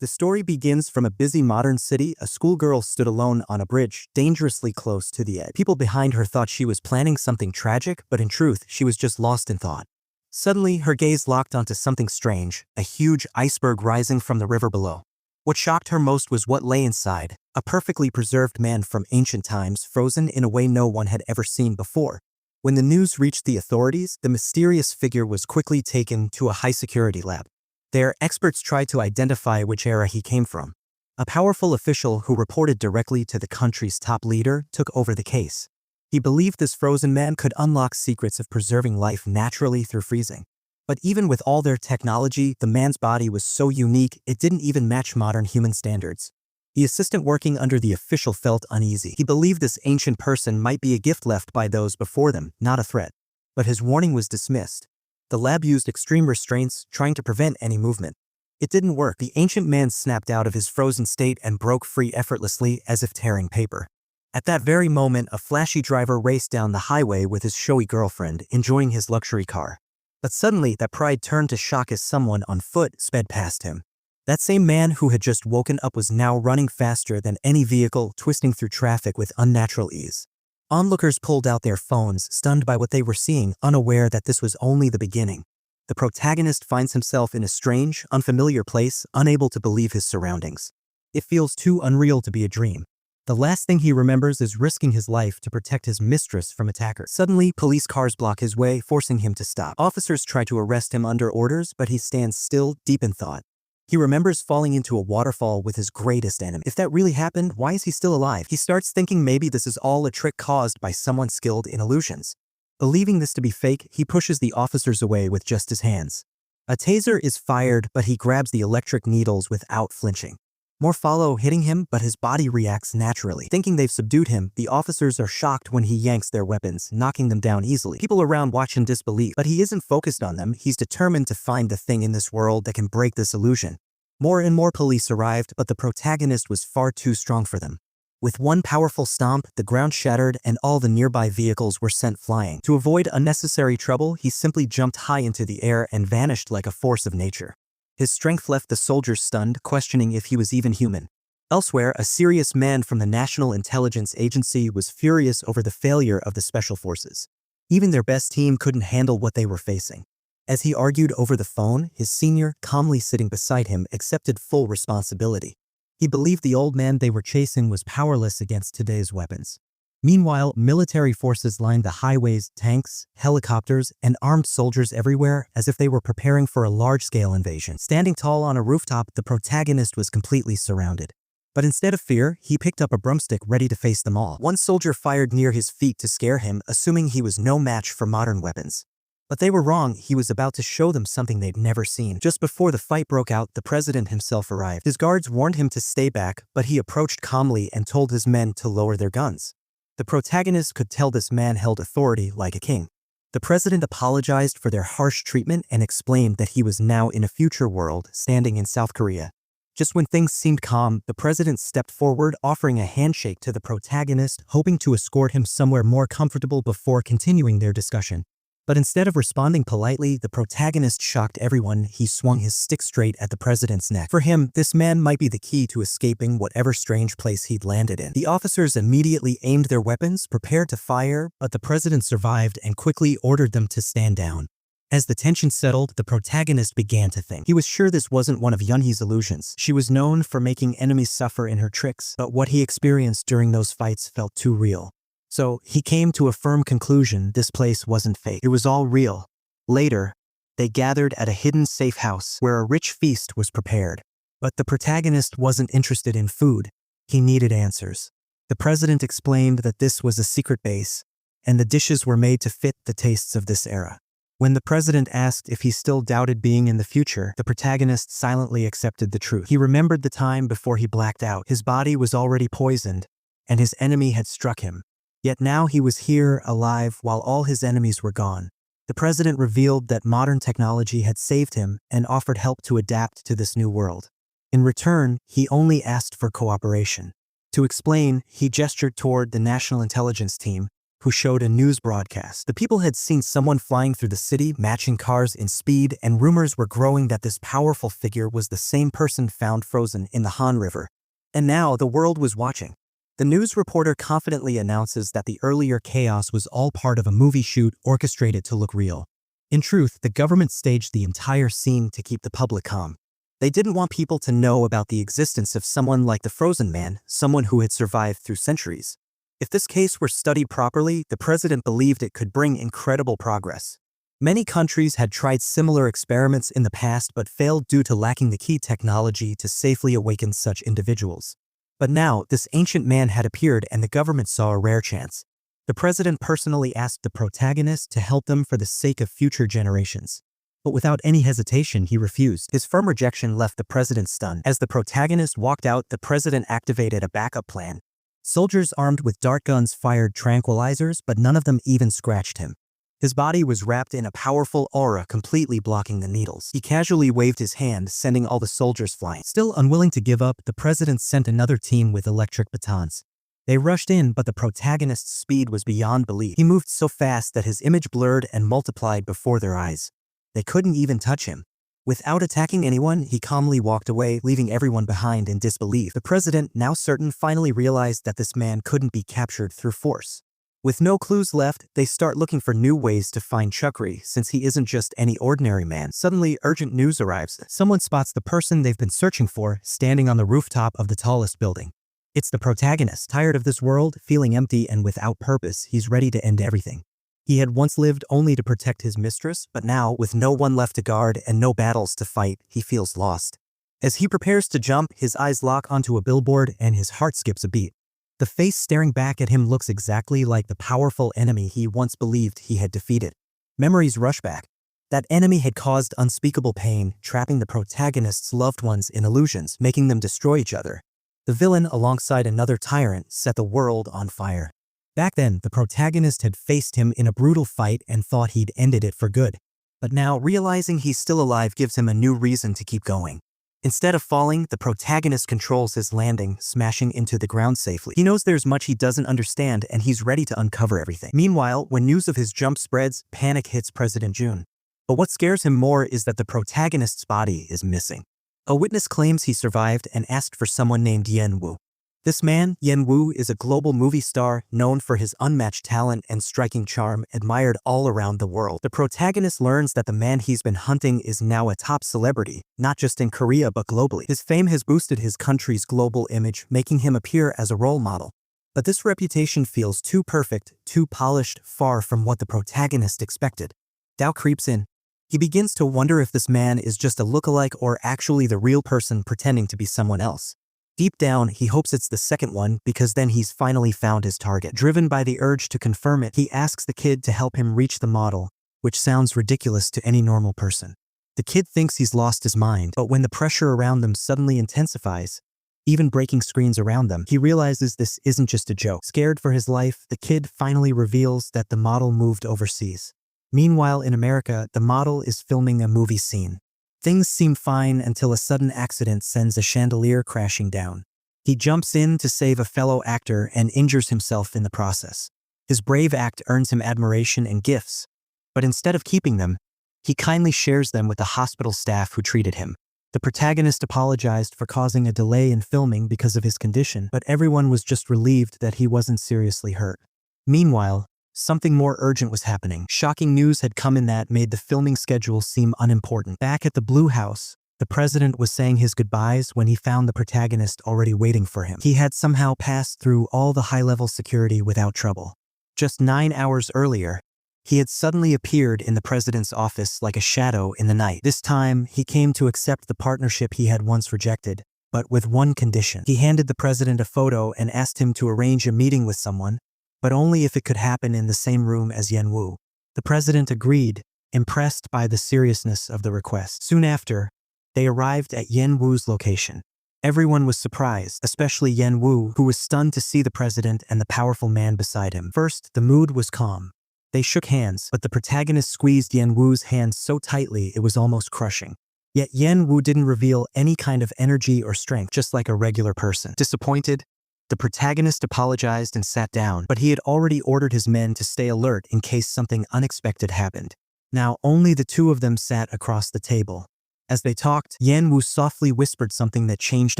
The story begins from a busy modern city. A schoolgirl stood alone on a bridge, dangerously close to the edge. People behind her thought she was planning something tragic, but in truth, she was just lost in thought. Suddenly, her gaze locked onto something strange, a huge iceberg rising from the river below. What shocked her most was what lay inside, a perfectly preserved man from ancient times, frozen in a way no one had ever seen before. When the news reached the authorities, the mysterious figure was quickly taken to a high-security lab. There, experts tried to identify which era he came from. A powerful official who reported directly to the country's top leader took over the case. He believed this frozen man could unlock secrets of preserving life naturally through freezing. But even with all their technology, the man's body was so unique it didn't even match modern human standards. The assistant working under the official felt uneasy. He believed this ancient person might be a gift left by those before them, not a threat. But his warning was dismissed. The lab used extreme restraints, trying to prevent any movement. It didn't work. The ancient man snapped out of his frozen state and broke free effortlessly, as if tearing paper. At that very moment, a flashy driver raced down the highway with his showy girlfriend, enjoying his luxury car. But suddenly, that pride turned to shock as someone on foot sped past him. That same man who had just woken up was now running faster than any vehicle, twisting through traffic with unnatural ease. Onlookers pulled out their phones, stunned by what they were seeing, unaware that this was only the beginning. The protagonist finds himself in a strange, unfamiliar place, unable to believe his surroundings. It feels too unreal to be a dream. The last thing he remembers is risking his life to protect his mistress from attackers. Suddenly, police cars block his way, forcing him to stop. Officers try to arrest him under orders, but he stands still, deep in thought. He remembers falling into a waterfall with his greatest enemy. If that really happened, why is he still alive? He starts thinking maybe this is all a trick caused by someone skilled in illusions. Believing this to be fake, he pushes the officers away with just his hands. A taser is fired, but he grabs the electric needles without flinching. More follow, hitting him, but his body reacts naturally. Thinking they've subdued him, the officers are shocked when he yanks their weapons, knocking them down easily. People around watch in disbelief, but he isn't focused on them. He's determined to find the thing in this world that can break this illusion. More and more police arrived, but the protagonist was far too strong for them. With one powerful stomp, the ground shattered and all the nearby vehicles were sent flying. To avoid unnecessary trouble, he simply jumped high into the air and vanished like a force of nature. His strength left the soldiers stunned, questioning if he was even human. Elsewhere, a serious man from the National Intelligence Agency was furious over the failure of the special forces. Even their best team couldn't handle what they were facing. As he argued over the phone, his senior, calmly sitting beside him, accepted full responsibility. He believed the old man they were chasing was powerless against today's weapons. Meanwhile, military forces lined the highways, tanks, helicopters, and armed soldiers everywhere, as if they were preparing for a large-scale invasion. Standing tall on a rooftop, the protagonist was completely surrounded. But instead of fear, he picked up a broomstick ready to face them all. One soldier fired near his feet to scare him, assuming he was no match for modern weapons. But they were wrong. He was about to show them something they'd never seen. Just before the fight broke out, the president himself arrived. His guards warned him to stay back, but he approached calmly and told his men to lower their guns. The protagonist could tell this man held authority like a king. The president apologized for their harsh treatment and explained that he was now in a future world, standing in South Korea. Just when things seemed calm, the president stepped forward, offering a handshake to the protagonist, hoping to escort him somewhere more comfortable before continuing their discussion. But instead of responding politely, the protagonist shocked everyone. He swung his stick straight at the president's neck. For him, this man might be the key to escaping whatever strange place he'd landed in. The officers immediately aimed their weapons, prepared to fire, but the president survived and quickly ordered them to stand down. As the tension settled, the protagonist began to think. He was sure this wasn't one of Yunhee's illusions. She was known for making enemies suffer in her tricks, but what he experienced during those fights felt too real. So, he came to a firm conclusion: this place wasn't fake. It was all real. Later, they gathered at a hidden safe house where a rich feast was prepared. But the protagonist wasn't interested in food. He needed answers. The president explained that this was a secret base, and the dishes were made to fit the tastes of this era. When the president asked if he still doubted being in the future, the protagonist silently accepted the truth. He remembered the time before he blacked out. His body was already poisoned, and his enemy had struck him. Yet now he was here, alive, while all his enemies were gone. The president revealed that modern technology had saved him and offered help to adapt to this new world. In return, he only asked for cooperation. To explain, he gestured toward the National Intelligence team, who showed a news broadcast. The people had seen someone flying through the city, matching cars in speed, and rumors were growing that this powerful figure was the same person found frozen in the Han River. And now the world was watching. The news reporter confidently announces that the earlier chaos was all part of a movie shoot orchestrated to look real. In truth, the government staged the entire scene to keep the public calm. They didn't want people to know about the existence of someone like the Frozen Man, someone who had survived through centuries. If this case were studied properly, the president believed it could bring incredible progress. Many countries had tried similar experiments in the past but failed due to lacking the key technology to safely awaken such individuals. But now, this ancient man had appeared and the government saw a rare chance. The president personally asked the protagonist to help them for the sake of future generations. But without any hesitation, he refused. His firm rejection left the president stunned. As the protagonist walked out, the president activated a backup plan. Soldiers armed with dart guns fired tranquilizers, but none of them even scratched him. His body was wrapped in a powerful aura, completely blocking the needles. He casually waved his hand, sending all the soldiers flying. Still unwilling to give up, the president sent another team with electric batons. They rushed in, but the protagonist's speed was beyond belief. He moved so fast that his image blurred and multiplied before their eyes. They couldn't even touch him. Without attacking anyone, he calmly walked away, leaving everyone behind in disbelief. The president, now certain, finally realized that this man couldn't be captured through force. With no clues left, they start looking for new ways to find Chukri, since he isn't just any ordinary man. Suddenly, urgent news arrives. Someone spots the person they've been searching for, standing on the rooftop of the tallest building. It's the protagonist. Tired of this world, feeling empty and without purpose, he's ready to end everything. He had once lived only to protect his mistress, but now, with no one left to guard and no battles to fight, he feels lost. As he prepares to jump, his eyes lock onto a billboard and his heart skips a beat. The face staring back at him looks exactly like the powerful enemy he once believed he had defeated. Memories rush back. That enemy had caused unspeakable pain, trapping the protagonist's loved ones in illusions, making them destroy each other. The villain, alongside another tyrant, set the world on fire. Back then, the protagonist had faced him in a brutal fight and thought he'd ended it for good. But now, realizing he's still alive gives him a new reason to keep going. Instead of falling, the protagonist controls his landing, smashing into the ground safely. He knows there's much he doesn't understand and he's ready to uncover everything. Meanwhile, when news of his jump spreads, panic hits President Jun. But what scares him more is that the protagonist's body is missing. A witness claims he survived and asked for someone named Yen Wu. This man, Yen Wu, is a global movie star known for his unmatched talent and striking charm, admired all around the world. The protagonist learns that the man he's been hunting is now a top celebrity, not just in Korea but globally. His fame has boosted his country's global image, making him appear as a role model. But this reputation feels too perfect, too polished, far from what the protagonist expected. Doubt creeps in. He begins to wonder if this man is just a lookalike or actually the real person pretending to be someone else. Deep down, he hopes it's the second one because then he's finally found his target. Driven by the urge to confirm it, he asks the kid to help him reach the model, which sounds ridiculous to any normal person. The kid thinks he's lost his mind, but when the pressure around them suddenly intensifies, even breaking screens around them, he realizes this isn't just a joke. Scared for his life, the kid finally reveals that the model moved overseas. Meanwhile, in America, the model is filming a movie scene. Things seem fine until a sudden accident sends a chandelier crashing down. He jumps in to save a fellow actor and injures himself in the process. His brave act earns him admiration and gifts, but instead of keeping them, he kindly shares them with the hospital staff who treated him. The protagonist apologized for causing a delay in filming because of his condition, but everyone was just relieved that he wasn't seriously hurt. Meanwhile, something more urgent was happening. Shocking news had come in that made the filming schedule seem unimportant. Back at the Blue House, the president was saying his goodbyes when he found the protagonist already waiting for him. He had somehow passed through all the high-level security without trouble. Just 9 hours earlier, he had suddenly appeared in the president's office like a shadow in the night. This time, he came to accept the partnership he had once rejected, but with one condition. He handed the president a photo and asked him to arrange a meeting with someone, but only if it could happen in the same room as Yen Wu. The president agreed, impressed by the seriousness of the request. Soon after, they arrived at Yen Wu's location. Everyone was surprised, especially Yen Wu, who was stunned to see the president and the powerful man beside him. First, the mood was calm. They shook hands, but the protagonist squeezed Yen Wu's hand so tightly it was almost crushing. Yet Yen Wu didn't reveal any kind of energy or strength, just like a regular person. Disappointed, The protagonist apologized and sat down, but he had already ordered his men to stay alert in case something unexpected happened. Now only the two of them sat across the table. As they talked, Yan Wu softly whispered something that changed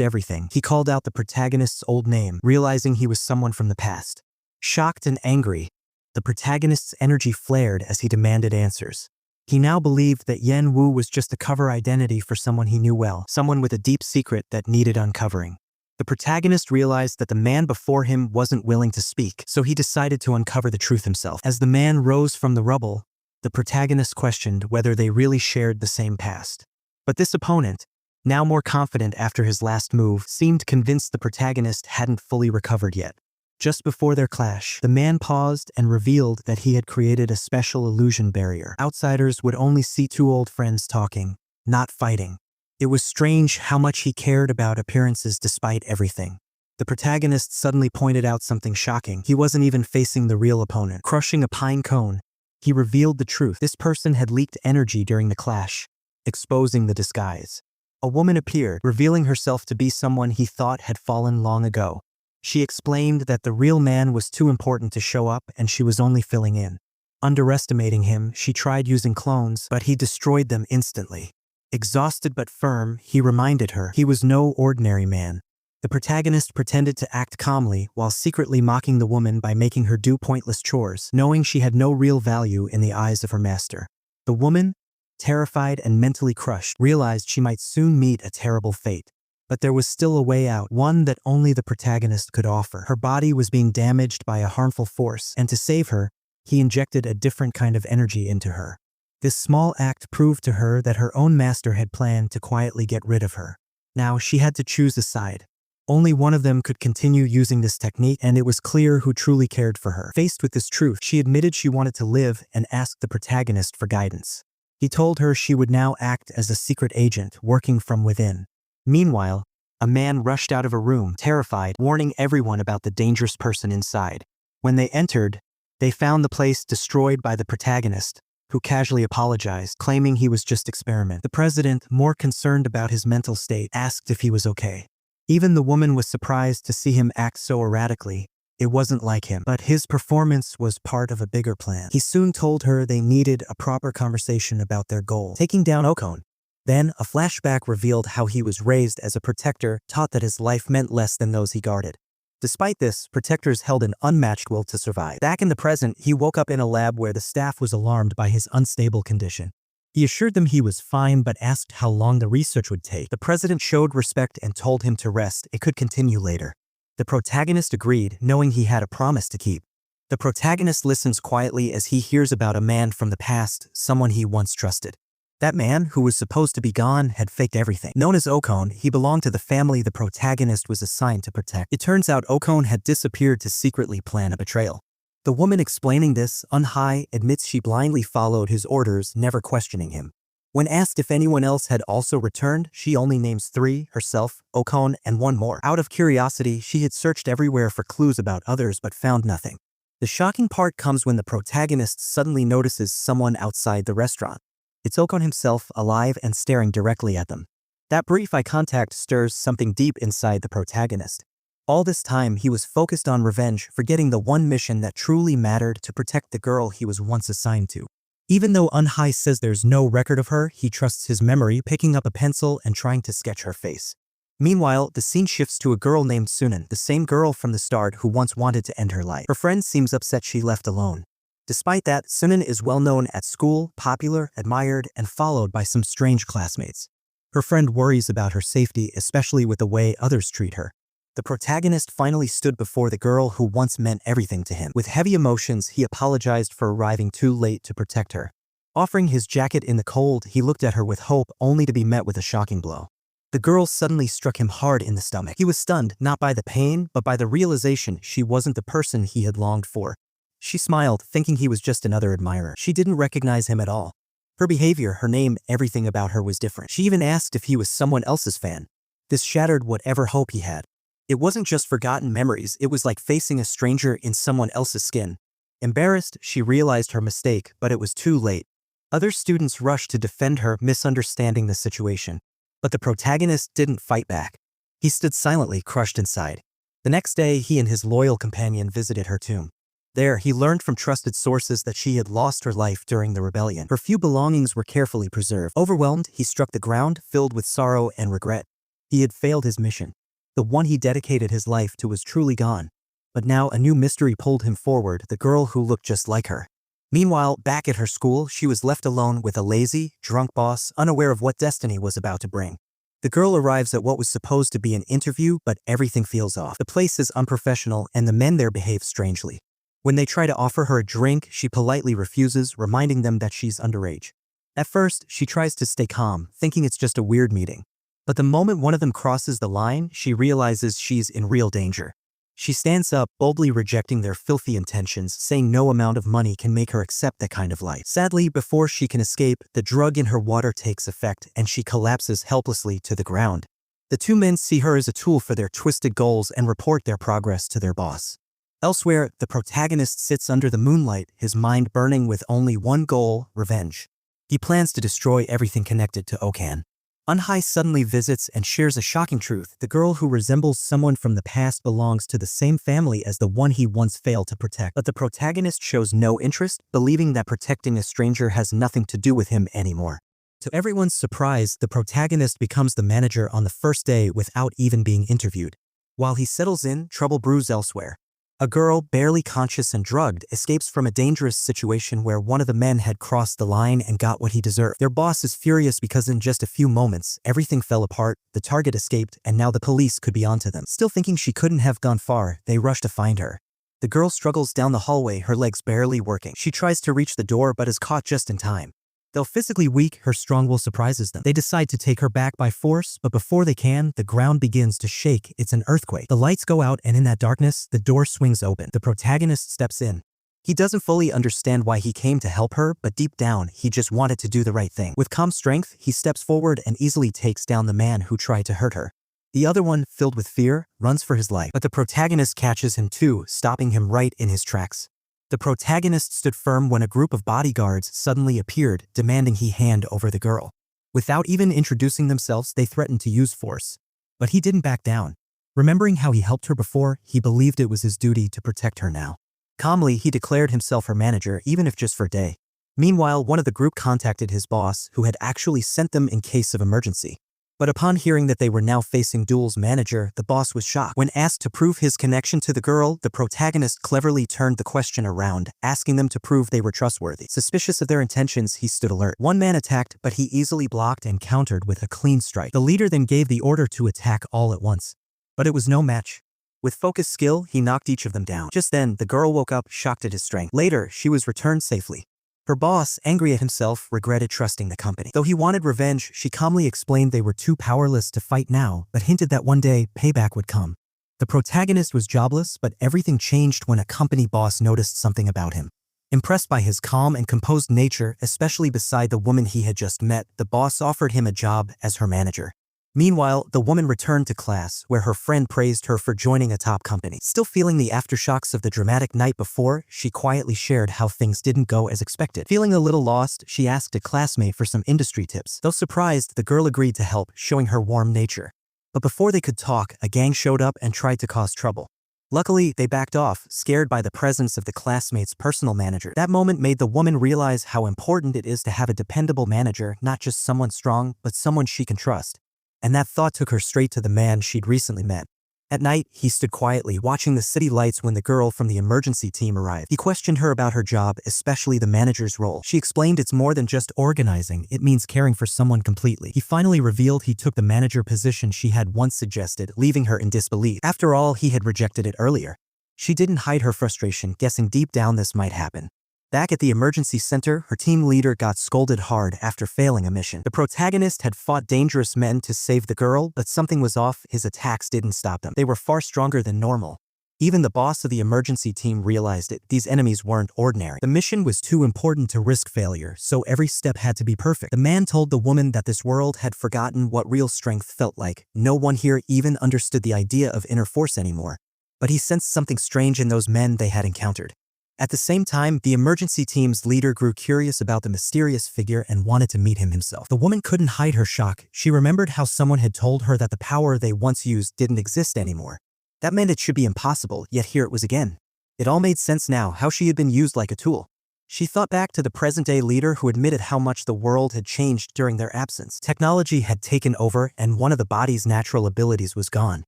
everything. He called out the protagonist's old name, realizing he was someone from the past. Shocked and angry, the protagonist's energy flared as he demanded answers. He now believed that Yan Wu was just a cover identity for someone he knew well, someone with a deep secret that needed uncovering. The protagonist realized that the man before him wasn't willing to speak, so he decided to uncover the truth himself. As the man rose from the rubble, the protagonist questioned whether they really shared the same past. But this opponent, now more confident after his last move, seemed convinced the protagonist hadn't fully recovered yet. Just before their clash, the man paused and revealed that he had created a special illusion barrier. Outsiders would only see two old friends talking, not fighting. It was strange how much he cared about appearances despite everything. The protagonist suddenly pointed out something shocking. He wasn't even facing the real opponent. Crushing a pine cone, he revealed the truth. This person had leaked energy during the clash, exposing the disguise. A woman appeared, revealing herself to be someone he thought had fallen long ago. She explained that the real man was too important to show up and she was only filling in. Underestimating him, she tried using clones, but he destroyed them instantly. Exhausted but firm, he reminded her he was no ordinary man. The protagonist pretended to act calmly while secretly mocking the woman by making her do pointless chores, knowing she had no real value in the eyes of her master. The woman, terrified and mentally crushed, realized she might soon meet a terrible fate. But there was still a way out, one that only the protagonist could offer. Her body was being damaged by a harmful force, and to save her, he injected a different kind of energy into her. This small act proved to her that her own master had planned to quietly get rid of her. Now she had to choose a side. Only one of them could continue using this technique, and it was clear who truly cared for her. Faced with this truth, she admitted she wanted to live and asked the protagonist for guidance. He told her she would now act as a secret agent, working from within. Meanwhile, a man rushed out of a room, terrified, warning everyone about the dangerous person inside. When they entered, they found the place destroyed by the protagonist, who casually apologized, claiming he was just experimenting. The president, more concerned about his mental state, asked if he was okay. Even the woman was surprised to see him act so erratically. It wasn't like him, but his performance was part of a bigger plan. He soon told her they needed a proper conversation about their goal, taking down Okon. Then, a flashback revealed how he was raised as a protector, taught that his life meant less than those he guarded. Despite this, protectors held an unmatched will to survive. Back in the present, he woke up in a lab where the staff was alarmed by his unstable condition. He assured them he was fine but asked how long the research would take. The president showed respect and told him to rest. It could continue later. The protagonist agreed, knowing he had a promise to keep. The protagonist listens quietly as he hears about a man from the past, someone he once trusted. That man, who was supposed to be gone, had faked everything. Known as Okon, he belonged to the family the protagonist was assigned to protect. It turns out Okon had disappeared to secretly plan a betrayal. The woman explaining this, Unhai, admits she blindly followed his orders, never questioning him. When asked if anyone else had also returned, she only names 3, herself, Okon, and 1 more. Out of curiosity, she had searched everywhere for clues about others but found nothing. The shocking part comes when the protagonist suddenly notices someone outside the restaurant. It's Okon himself, alive and staring directly at them. That brief eye contact stirs something deep inside the protagonist. All this time, he was focused on revenge, forgetting the one mission that truly mattered: to protect the girl he was once assigned to. Even though Unhai says there's no record of her, he trusts his memory, picking up a pencil and trying to sketch her face. Meanwhile, the scene shifts to a girl named Sunan, the same girl from the start who once wanted to end her life. Her friend seems upset she left alone. Despite that, Sunan is well known at school, popular, admired, and followed by some strange classmates. Her friend worries about her safety, especially with the way others treat her. The protagonist finally stood before the girl who once meant everything to him. With heavy emotions, he apologized for arriving too late to protect her. Offering his jacket in the cold, he looked at her with hope, only to be met with a shocking blow. The girl suddenly struck him hard in the stomach. He was stunned, not by the pain, but by the realization she wasn't the person he had longed for. She smiled, thinking he was just another admirer. She didn't recognize him at all. Her behavior, her name, everything about her was different. She even asked if he was someone else's fan. This shattered whatever hope he had. It wasn't just forgotten memories, it was like facing a stranger in someone else's skin. Embarrassed, she realized her mistake, but it was too late. Other students rushed to defend her, misunderstanding the situation. But the protagonist didn't fight back. He stood silently, crushed inside. The next day, he and his loyal companion visited her tomb. There, he learned from trusted sources that she had lost her life during the rebellion. Her few belongings were carefully preserved. Overwhelmed, he struck the ground, filled with sorrow and regret. He had failed his mission. The one he dedicated his life to was truly gone. But now a new mystery pulled him forward, the girl who looked just like her. Meanwhile, back at her school, she was left alone with a lazy, drunk boss, unaware of what destiny was about to bring. The girl arrives at what was supposed to be an interview, but everything feels off. The place is unprofessional, and the men there behave strangely. When they try to offer her a drink, she politely refuses, reminding them that she's underage. At first, she tries to stay calm, thinking it's just a weird meeting. But the moment one of them crosses the line, she realizes she's in real danger. She stands up, boldly rejecting their filthy intentions, saying no amount of money can make her accept that kind of life. Sadly, before she can escape, the drug in her water takes effect and she collapses helplessly to the ground. The two men see her as a tool for their twisted goals and report their progress to their boss. Elsewhere, the protagonist sits under the moonlight, his mind burning with only one goal: revenge. He plans to destroy everything connected to Okan. Unhai suddenly visits and shares a shocking truth. The girl who resembles someone from the past belongs to the same family as the one he once failed to protect. But the protagonist shows no interest, believing that protecting a stranger has nothing to do with him anymore. To everyone's surprise, the protagonist becomes the manager on the first day without even being interviewed. While he settles in, trouble brews elsewhere. A girl, barely conscious and drugged, escapes from a dangerous situation where one of the men had crossed the line and got what he deserved. Their boss is furious because in just a few moments, everything fell apart, the target escaped, and now the police could be onto them. Still thinking she couldn't have gone far, they rush to find her. The girl struggles down the hallway, her legs barely working. She tries to reach the door but is caught just in time. Though physically weak, her strong will surprises them. They decide to take her back by force, but before they can, the ground begins to shake. It's an earthquake. The lights go out, and in that darkness, the door swings open. The protagonist steps in. He doesn't fully understand why he came to help her, but deep down, he just wanted to do the right thing. With calm strength, he steps forward and easily takes down the man who tried to hurt her. The other one, filled with fear, runs for his life. But the protagonist catches him too, stopping him right in his tracks. The protagonist stood firm when a group of bodyguards suddenly appeared, demanding he hand over the girl. Without even introducing themselves, they threatened to use force. But he didn't back down. Remembering how he helped her before, he believed it was his duty to protect her now. Calmly, he declared himself her manager, even if just for a day. Meanwhile, one of the group contacted his boss, who had actually sent them in case of emergency. But upon hearing that they were now facing Duel's manager, the boss was shocked. When asked to prove his connection to the girl, the protagonist cleverly turned the question around, asking them to prove they were trustworthy. Suspicious of their intentions, he stood alert. One man attacked, but he easily blocked and countered with a clean strike. The leader then gave the order to attack all at once. But it was no match. With focused skill, he knocked each of them down. Just then, the girl woke up, shocked at his strength. Later, she was returned safely. Her boss, angry at himself, regretted trusting the company. Though he wanted revenge, she calmly explained they were too powerless to fight now, but hinted that one day, payback would come. The protagonist was jobless, but everything changed when a company boss noticed something about him. Impressed by his calm and composed nature, especially beside the woman he had just met, the boss offered him a job as her manager. Meanwhile, the woman returned to class, where her friend praised her for joining a top company. Still feeling the aftershocks of the dramatic night before, she quietly shared how things didn't go as expected. Feeling a little lost, she asked a classmate for some industry tips. Though surprised, the girl agreed to help, showing her warm nature. But before they could talk, a gang showed up and tried to cause trouble. Luckily, they backed off, scared by the presence of the classmate's personal manager. That moment made the woman realize how important it is to have a dependable manager, not just someone strong, but someone she can trust. And that thought took her straight to the man she'd recently met. At night, he stood quietly, watching the city lights when the girl from the emergency team arrived. He questioned her about her job, especially the manager's role. She explained it's more than just organizing, it means caring for someone completely. He finally revealed he took the manager position she had once suggested, leaving her in disbelief. After all, he had rejected it earlier. She didn't hide her frustration, guessing deep down this might happen. Back at the emergency center, her team leader got scolded hard after failing a mission. The protagonist had fought dangerous men to save the girl, but something was off. His attacks didn't stop them. They were far stronger than normal. Even the boss of the emergency team realized it. These enemies weren't ordinary. The mission was too important to risk failure, so every step had to be perfect. The man told the woman that this world had forgotten what real strength felt like. No one here even understood the idea of inner force anymore. But he sensed something strange in those men they had encountered. At the same time, the emergency team's leader grew curious about the mysterious figure and wanted to meet him himself. The woman couldn't hide her shock. She remembered how someone had told her that the power they once used didn't exist anymore. That meant it should be impossible, yet here it was again. It all made sense now, how she had been used like a tool. She thought back to the present-day leader who admitted how much the world had changed during their absence. Technology had taken over, and one of the body's natural abilities was gone.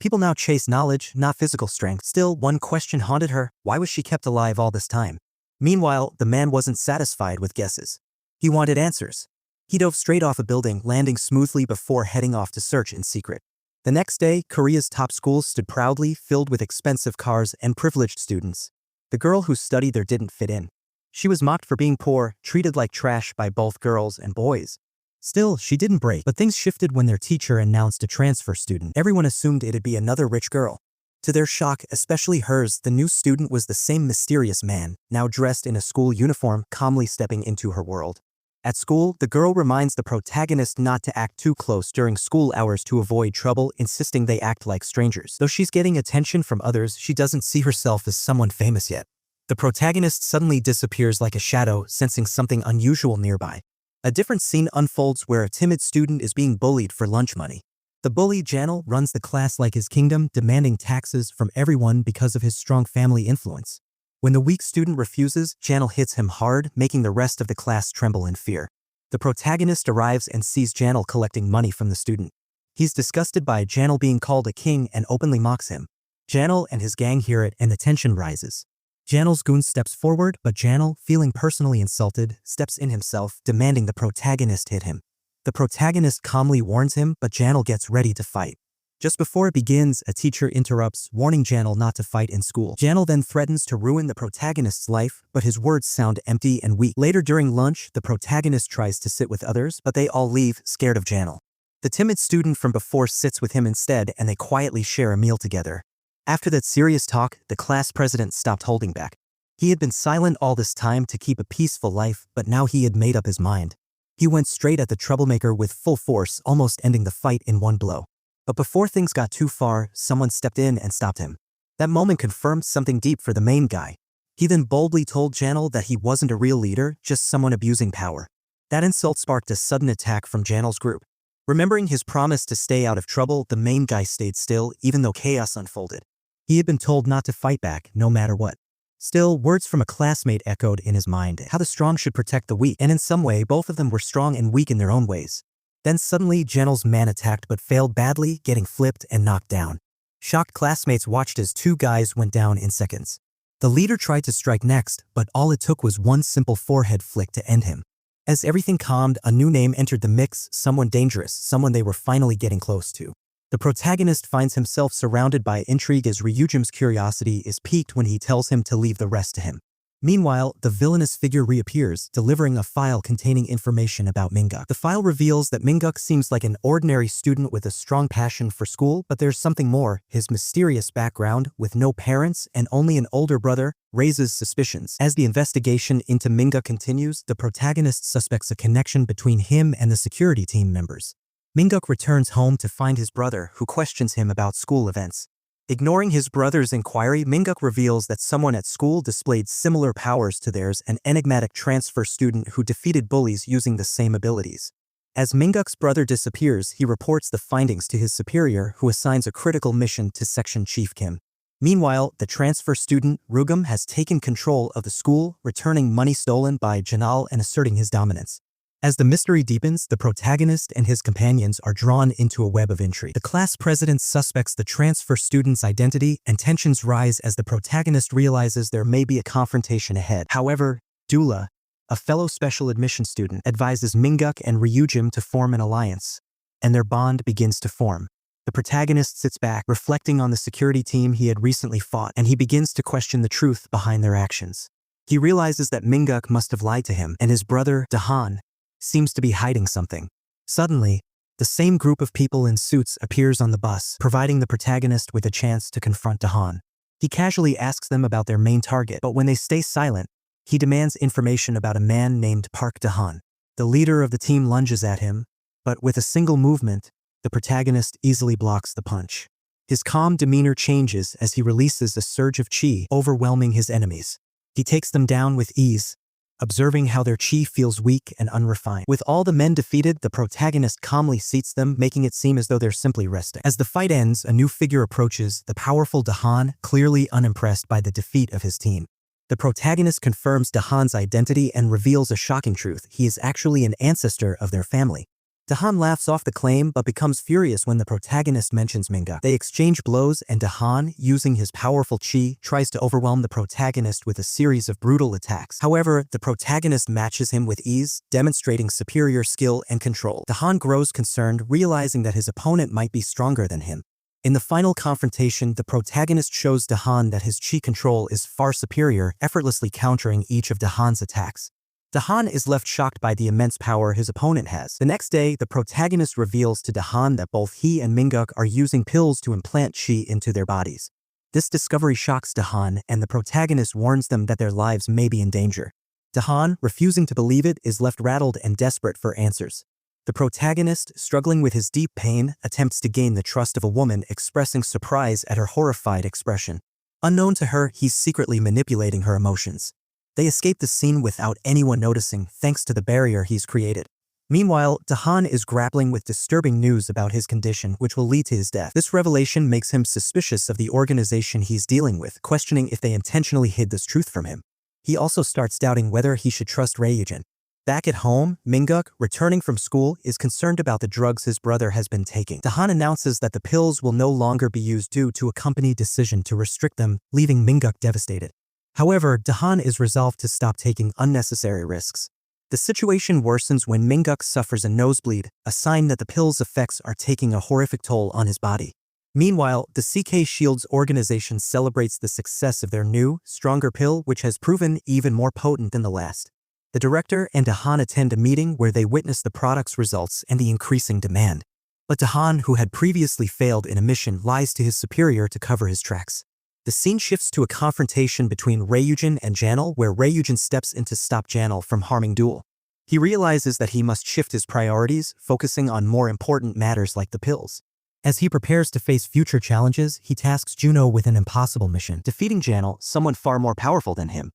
People now chase knowledge, not physical strength. Still, one question haunted her: why was she kept alive all this time? Meanwhile, the man wasn't satisfied with guesses. He wanted answers. He dove straight off a building, landing smoothly before heading off to search in secret. The next day, Korea's top schools stood proudly, filled with expensive cars and privileged students. The girl who studied there didn't fit in. She was mocked for being poor, treated like trash by both girls and boys. Still, she didn't break, but things shifted when their teacher announced a transfer student. Everyone assumed it'd be another rich girl. To their shock, especially hers, the new student was the same mysterious man, now dressed in a school uniform, calmly stepping into her world. At school, the girl reminds the protagonist not to act too close during school hours to avoid trouble, insisting they act like strangers. Though she's getting attention from others, she doesn't see herself as someone famous yet. The protagonist suddenly disappears like a shadow, sensing something unusual nearby. A different scene unfolds where a timid student is being bullied for lunch money. The bully, Janel, runs the class like his kingdom, demanding taxes from everyone because of his strong family influence. When the weak student refuses, Janel hits him hard, making the rest of the class tremble in fear. The protagonist arrives and sees Janel collecting money from the student. He's disgusted by Janel being called a king and openly mocks him. Janel and his gang hear it and the tension rises. Janel's goon steps forward, but Janel, feeling personally insulted, steps in himself, demanding the protagonist hit him. The protagonist calmly warns him, but Janel gets ready to fight. Just before it begins, a teacher interrupts, warning Janel not to fight in school. Janel then threatens to ruin the protagonist's life, but his words sound empty and weak. Later during lunch, the protagonist tries to sit with others, but they all leave, scared of Janel. The timid student from before sits with him instead, and they quietly share a meal together. After that serious talk, the class president stopped holding back. He had been silent all this time to keep a peaceful life, but now he had made up his mind. He went straight at the troublemaker with full force, almost ending the fight in one blow. But before things got too far, someone stepped in and stopped him. That moment confirmed something deep for the main guy. He then boldly told Janel that he wasn't a real leader, just someone abusing power. That insult sparked a sudden attack from Janel's group. Remembering his promise to stay out of trouble, the main guy stayed still, even though chaos unfolded. He had been told not to fight back, no matter what. Still, words from a classmate echoed in his mind, how the strong should protect the weak, and in some way both of them were strong and weak in their own ways. Then suddenly, Janel's man attacked but failed badly, getting flipped and knocked down. Shocked classmates watched as two guys went down in seconds. The leader tried to strike next, but all it took was one simple forehead flick to end him. As everything calmed, a new name entered the mix, someone dangerous, someone they were finally getting close to. The protagonist finds himself surrounded by intrigue as Ryujim's curiosity is piqued when he tells him to leave the rest to him. Meanwhile, the villainous figure reappears, delivering a file containing information about Minguk. The file reveals that Minguk seems like an ordinary student with a strong passion for school, but there's something more. His mysterious background, with no parents and only an older brother, raises suspicions. As the investigation into Minguk continues, the protagonist suspects a connection between him and the security team members. Minguk returns home to find his brother, who questions him about school events. Ignoring his brother's inquiry, Minguk reveals that someone at school displayed similar powers to theirs, an enigmatic transfer student who defeated bullies using the same abilities. As Minguk's brother disappears, he reports the findings to his superior, who assigns a critical mission to Section Chief Kim. Meanwhile, the transfer student, Rugum, has taken control of the school, returning money stolen by Janal and asserting his dominance. As the mystery deepens, the protagonist and his companions are drawn into a web of intrigue. The class president suspects the transfer student's identity, and tensions rise as the protagonist realizes there may be a confrontation ahead. However, Dula, a fellow special admission student, advises Minguk and Ryujim to form an alliance, and their bond begins to form. The protagonist sits back, reflecting on the security team he had recently fought, and he begins to question the truth behind their actions. He realizes that Minguk must have lied to him, and his brother, Dahan, seems to be hiding something. Suddenly, the same group of people in suits appears on the bus, providing the protagonist with a chance to confront Dahan. He casually asks them about their main target, but when they stay silent, he demands information about a man named Park Dahan. The leader of the team lunges at him, but with a single movement, the protagonist easily blocks the punch. His calm demeanor changes as he releases a surge of chi, overwhelming his enemies. He takes them down with ease, observing how their chi feels weak and unrefined. With all the men defeated, the protagonist calmly seats them, making it seem as though they're simply resting. As the fight ends, a new figure approaches, the powerful Dahan, clearly unimpressed by the defeat of his team. The protagonist confirms Dahan's identity and reveals a shocking truth: he is actually an ancestor of their family. Dahan laughs off the claim but becomes furious when the protagonist mentions Minguk. They exchange blows and Dahan, using his powerful chi, tries to overwhelm the protagonist with a series of brutal attacks. However, the protagonist matches him with ease, demonstrating superior skill and control. Dahan grows concerned, realizing that his opponent might be stronger than him. In the final confrontation, the protagonist shows Dahan that his chi control is far superior, effortlessly countering each of Dahan's attacks. Dahan is left shocked by the immense power his opponent has. The next day, the protagonist reveals to Dahan that both he and Minguk are using pills to implant chi into their bodies. This discovery shocks Dahan, and the protagonist warns them that their lives may be in danger. Dahan, refusing to believe it, is left rattled and desperate for answers. The protagonist, struggling with his deep pain, attempts to gain the trust of a woman, expressing surprise at her horrified expression. Unknown to her, he's secretly manipulating her emotions. They escape the scene without anyone noticing, thanks to the barrier he's created. Meanwhile, Dahan is grappling with disturbing news about his condition, which will lead to his death. This revelation makes him suspicious of the organization he's dealing with, questioning if they intentionally hid this truth from him. He also starts doubting whether he should trust Ryujin. Back at home, Minguk, returning from school, is concerned about the drugs his brother has been taking. Dahan announces that the pills will no longer be used due to a company decision to restrict them, leaving Minguk devastated. However, Dahan is resolved to stop taking unnecessary risks. The situation worsens when Minguk suffers a nosebleed, a sign that the pill's effects are taking a horrific toll on his body. Meanwhile, the CK Shields organization celebrates the success of their new, stronger pill, which has proven even more potent than the last. The director and Dahan attend a meeting where they witness the product's results and the increasing demand. But Dahan, who had previously failed in a mission, lies to his superior to cover his tracks. The scene shifts to a confrontation between Ryujin and Janel, where Ryujin steps in to stop Janel from harming Duel. He realizes that he must shift his priorities, focusing on more important matters like the pills. As he prepares to face future challenges, he tasks Juno with an impossible mission: defeating Janel, someone far more powerful than him.